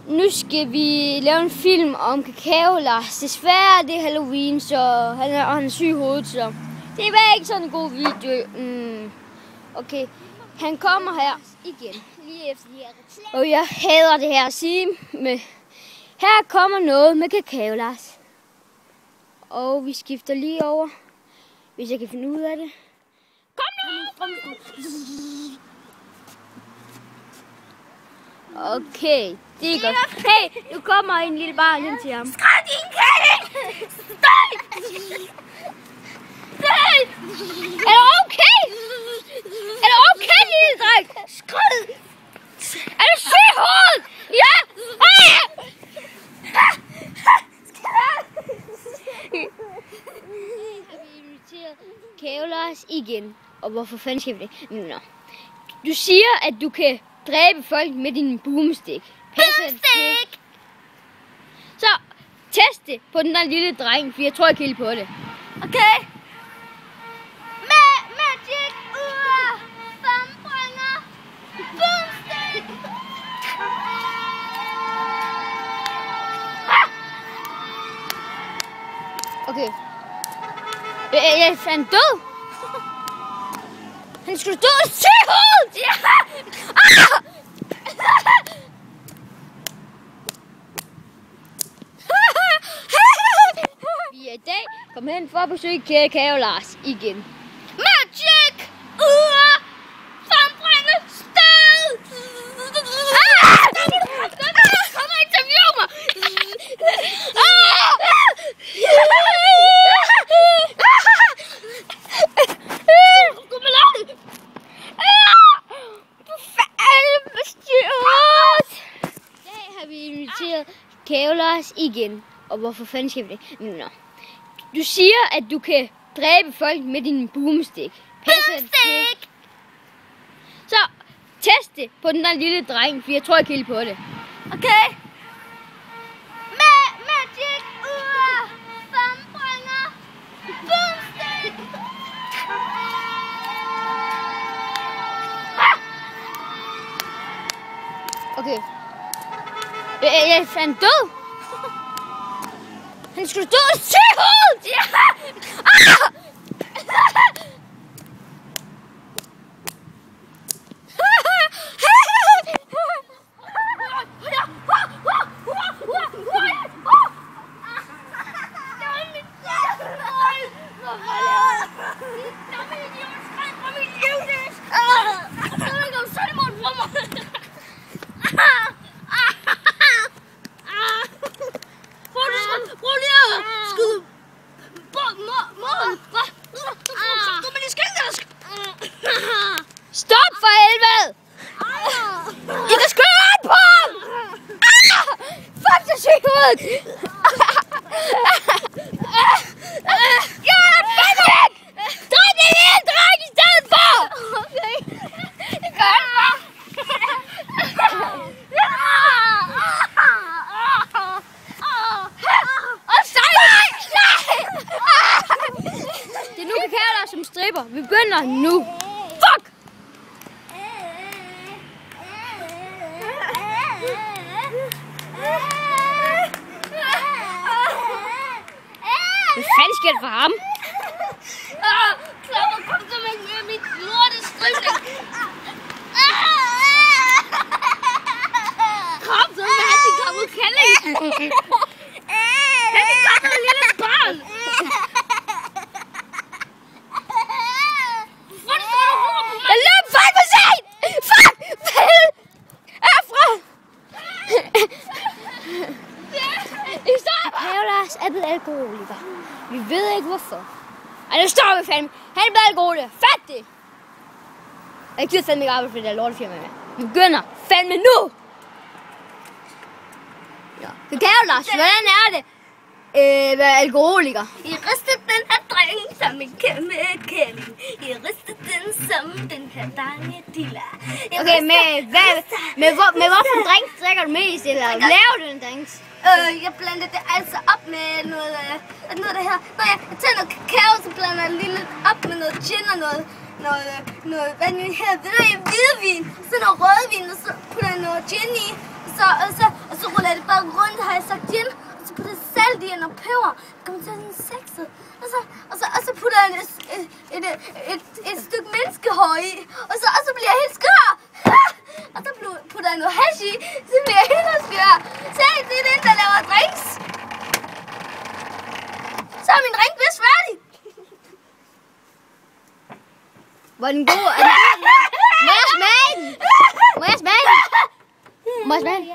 Nu skal vi lave en film om Kakao Lars. Desværre det er Halloween, så han er syg i hovedet, så det var ikke sådan en god video. Okay, han kommer her igen. Lige efter de her reklamer. Og jeg hader det her at sige, men her kommer noget med Kakao Lars. Og vi skifter lige over, hvis jeg kan finde ud af det. Kom nu! Okay, det er godt. Hey, nu kommer en lille barn ind til ham. Skræd din kælling! Støj! Støj! Er du okay? Er du okay, lille dreng? Skræd! Er du syg i hovedet? Ja! Vi inviterer Kakao Lars igen. Og hvorfor fanden skal vi det? Nå. Du siger, at du kan dræbe folk med din boomstick. Boomstick! Så test det på den der lille dreng, for jeg tror ikke helt på det. Okay. Magic ur frembringer boomstick! Okay. Jeg fandt død. Han skulle dø af sygehovedet! Ja! Vi er i dag kommet hen for at besøge Kakao Lars igen. Magic ur frembringer stød! Kom og interview mig! I dag har vi inviteret Kakao Lars igen. Og hvorfor fanden skal vi det? Nå. Du siger, at du kan dræbe folk med din boomstick. Boomstick! Så test det på den der lille dreng, for jeg tror ikke helt på det. Okay. Magic ur frembringer boomstick! Okay. Jeg fandt død. Han skulle dø af sygehovedet! Ja! Stop for helvede! I kan sgu da på ham! Fuck, det er sygt ud! Jeg er fandme væk! Dræb det lille dreng i stedet for! Okay. Det gør han bare! Og sej! Nej! Det er nu Kakao Lars som stripper. Vi begynder nu. Fuck! Hvad fanden sker der for ham? Klapper, kom så med mit lortestribling. Kom så med handicappet kælling! Handicappet lille barn! Hvorfor står du og råber på mig? Jeg løb fandme sent! Fuck! Hvad? Herfra! Kakao Lars er blevet alkoholiker. Vi ved ikke hvorfor. Ej, nu står vi fandme. Han er blevet alkoholiker. Fat det! Jeg gider fandme ikke arbejde for det der lortefirma med. Vi begynder fandme nu! Ja. Kakao Lars, hvordan er det? Være alkoholiker. I ristede den her dreng som en kæmpe kælling. I ristede den som den her dejlige dilla. Okay, med hvorfor en drink drikker du mest, eller laver du en drink? Jeg blander det altså op med noget af det her. Når jeg tager noget kakao, så blander jeg lige lidt op med noget gin og noget noget hvad nu her, ved du, hvidvin, så noget rødvin, og så putter jeg noget gin i, og så ruller jeg det bare rundt, har jeg sagt gin, og så putter jeg salt i og noget peber, det kommer til sådan sexet, og så putter jeg et stykke menneskehår i, og så bliver jeg helt skør, og så putter jeg noget hash i, så bliver jeg helt skør. Se, det er den, der laver drinks. Så er min drink vist færdig. Var den god? Er den god? Må jeg smage den? Må jeg smage den? Må jeg smage den?